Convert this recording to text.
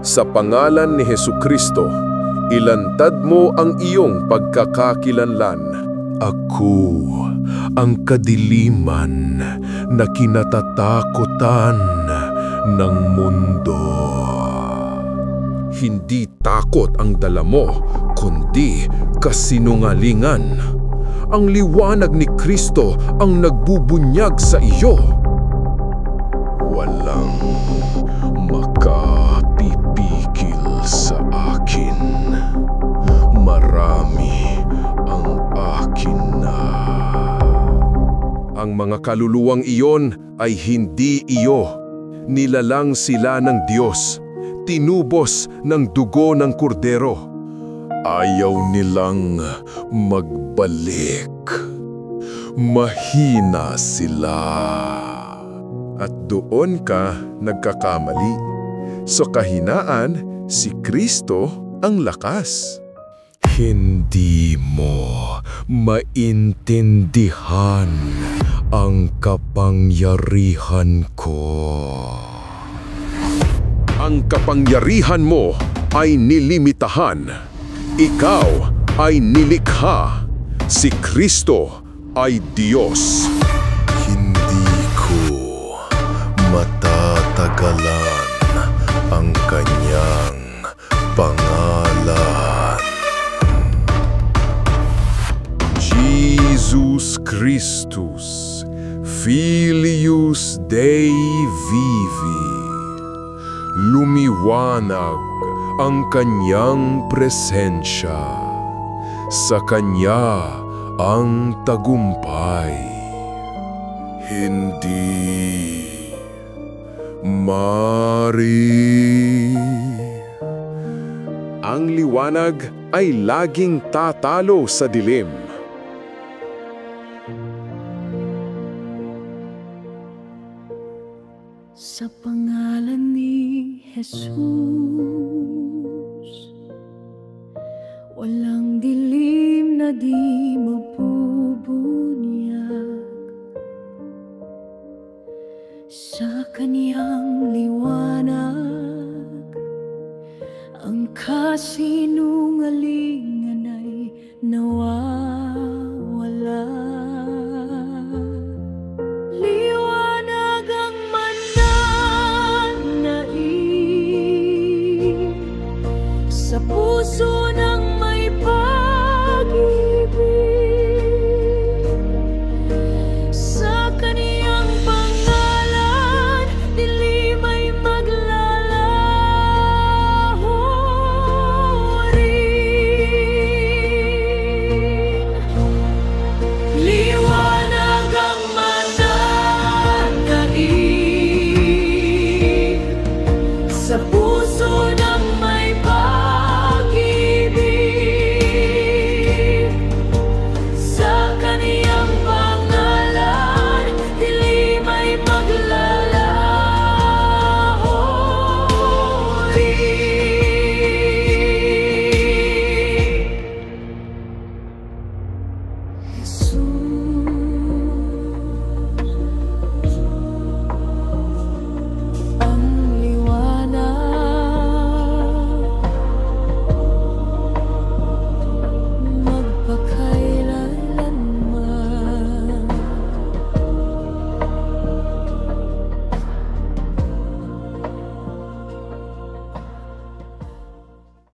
Sa pangalan ni Hesukristo, ilantad mo ang iyong pagkakakilanlan. Ako ang kadiliman na kinatatakutan ng mundo. Hindi takot ang dala mo, kundi kasinungalingan. Ang liwanag ni Kristo ang nagbubunyag sa iyo. Walang makapipigil sa akin. Marami ang akin na. Ang mga kaluluwang iyon ay hindi iyo. Nilalang sila ng Diyos, tinubos ng dugo ng kordero. Ayaw nilang magbalik. Mahina sila. At doon ka nagkakamali. Sa kahinaan, si Kristo ang lakas. Hindi mo maintindihan ang kapangyarihan ko. Ang kapangyarihan mo ay nilimitahan. Ikaw ay nilikha. Si Kristo ay Diyos. Hindi ko matatagalan ang kanyang pangalan. Jesus Christus, Filius Dei Vivi. Lumiwanag ang kanyang presensya. Sa kanya ang tagumpay. Hindi mari. Ang liwanag ay laging tatalo sa dilim. Sa pangalan ni Jesus, walang dilim na di mabubunyag. Sa kaniyang liwanag, ang kasinungalingan ay nawawala. Liwanag ang mananaig sa puso ng may pag-ibig. Sa kaniyang pangalan, dilim ay maglalaho rin. Liwanag ang mananaig sa puso ng